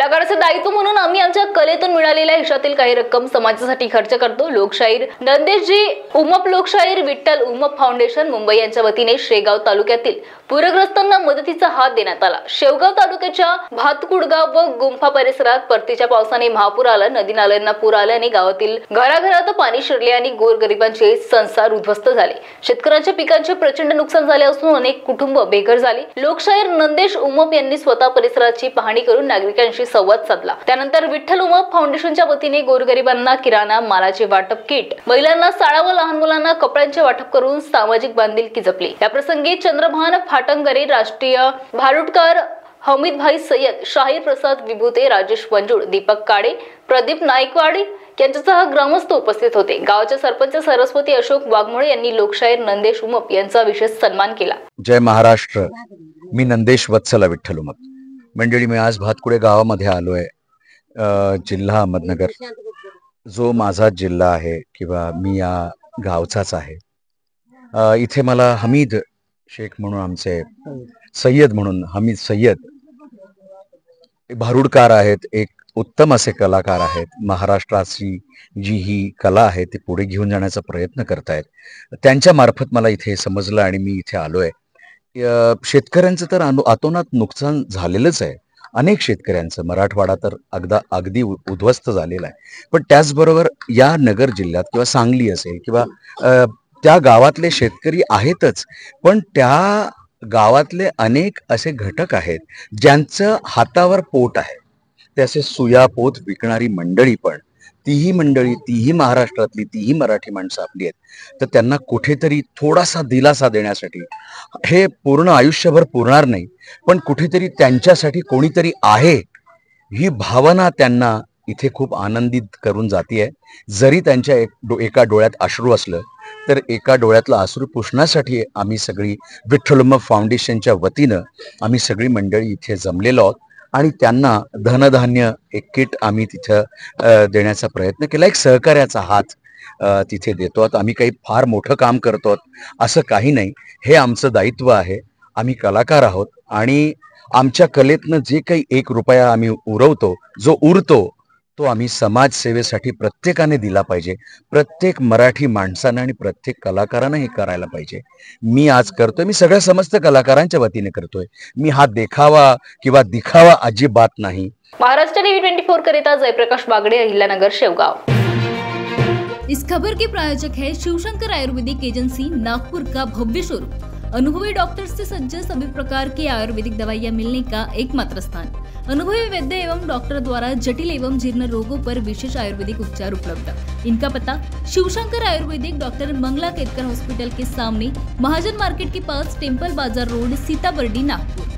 कलाकाराचं दायित्व म्हणून आम्ही आमच्या कलेतून मिळालेल्या हिशातील काही रक्कम समाजासाठी खर्च करतो। लोकशाहीर नंदेशजी उमप लोकशाहीर विठ्ठल उमप फाउंडेशन मुंबई यांच्या वतीने शेगाव तालुक्यातील पूरग्रस्तांना मदतीचा हात देण्यात आला। शेवगाव तालुक्याच्या भातकुडगाव व गुंफा परिसरात परतीच्या पावसाने महापूर आला। नदी नाल्यांना पूर आल्याने गावातील घराघरात पाणी शिरले आणि गोरगरिबांचे संसार उद्ध्वस्त झाले। शेतकऱ्यांच्या पिकांचे प्रचंड नुकसान झाले असून अनेक कुटुंब बेघर झाली। लोकशाहीर नंदेश उमप यांनी स्वतः परिसराची पाहणी करून नागरिकांशी संवाद साधला। त्यानंतर विठ्ठल उमप फाउंडेशनच्या वतीने गोरगरिबांना किराणा मालाचे वाटप किट, महिलांना शाळा व लहान मुलांना कपड्यांचे वाटप करून सामाजिक बांधिलकी जपली। या प्रसंगी चंद्रभान फाटंगरे, राष्ट्रीय भारुडकर हमीदभाई सय्यद, शाहीर प्रसाद विभूते, राजेश वंजुळ, दीपक काळे, प्रदीप नाईकवाडी यांच्यासह ग्रामस्थ उपस्थित होते। गावाचे सरपंच सरस्वती अशोक वाघमोळे यांनी लोकशाहीर नंदेश उमप यांचा विशेष सन्मान केला। जय महाराष्ट्र। मी नंदेश वत्सल विठ्ठल उमप। मंडळी, मी आज भातकुडे गावामध्ये आलोय, जिल्हा अहमदनगर, जो माझा जिल्हा आहे किंवा मी या गावचाच आहे। इथे मला हमीद शेख म्हणून, आमचे सय्यद म्हणून हमीद सय्यद भारुडकार आहेत, एक उत्तम असे कलाकार आहेत। महाराष्ट्राची जी ही कला आहे ती पुढे घेऊन जाण्याचा प्रयत्न करतायत। त्यांच्या मार्फत मला इथे समजलं आणि मी इथे आलोय। शेतकऱ्यांचं तर अतोनात नुकसान झालेलंच आहे, अनेक शेतकऱ्यांचं। मराठवाडा तर अगदी उद्ध्वस्त झालेला आहे। पण त्याचबरोबर या नगर जिल्ह्यात किंवा सांगली असेल किंवा त्या गावातले शेतकरी आहेतच, पण त्या गावातले अनेक असे घटक आहेत ज्यांचं हातावर पोट आहे। ते असे सुयापोत विकणारी मंडळी, पण तीही महाराष्ट्रातली, तीही मराठी माणसं आपली आहेत। तर त्यांना कुठेतरी थोडासा दिलासा देण्यासाठी, हे पूर्ण आयुष्यभर पुरणार नाही, पण कुठेतरी त्यांच्यासाठी कोणीतरी आहे ही भावना त्यांना इथे खूप आनंदित करून जाते। जरी त्यांच्या एका डोळ्यात अश्रू असलं तर एका डोळ्यातलं अश्रू पुसण्यासाठी आम्ही सगळी विठ्ठल उमप फाउंडेशनच्या वतीनं आम्ही सगळी मंडळी इथे जमलेलो आहोत आणि त्यांना धनधान्य एक किट आम्ही तिथं देण्याचा प्रयत्न केला। एक सहकार्याचा हात तिथे देतो आहोत। आम्ही काही फार मोठं काम करतो असं काही नाही, हे आमचं दायित्व आहे। आम्ही कलाकार आहोत आणि आमच्या कलेतनं जे काही एक रुपया आम्ही उरवतो, जो उरतो तो आम्ही समाजसेवेसाठी प्रत्येकाने दिला पाहिजे। प्रत्येक मराठी माणसानं आणि प्रत्येक कलाकारानं हे करायला पाहिजे। मी आज करतोय, मी सगळ्या समस्त कलाकारांच्या वतीने करतोय। मी हा देखावा किंवा दिखावा अजिबात नाही। महाराष्ट्र टीवी 24 करिता जयप्रकाश बागड़े, अहिल्यानगर, शेवगाव। इस खबर के प्रायोजक है शिवशंकर आयुर्वेदिक एजेंसी, नागपुर का भव्य शोरूम। अनुभवी डॉक्टर्स से सज्ज सभी प्रकार की आयुर्वेदिक दवाइयां मिलने का एकमात्र स्थान। अनुभवी वैद्य एवं डॉक्टर द्वारा जटिल एवं जीर्ण रोगों पर विशेष आयुर्वेदिक उपचार उपलब्ध। इनका पता शिवशंकर आयुर्वेदिक, डॉक्टर मंगला केतकर हॉस्पिटल के सामने, महाजन मार्केट के पास, टेम्पल बाजार रोड, सीताबर्डी, नागपुर।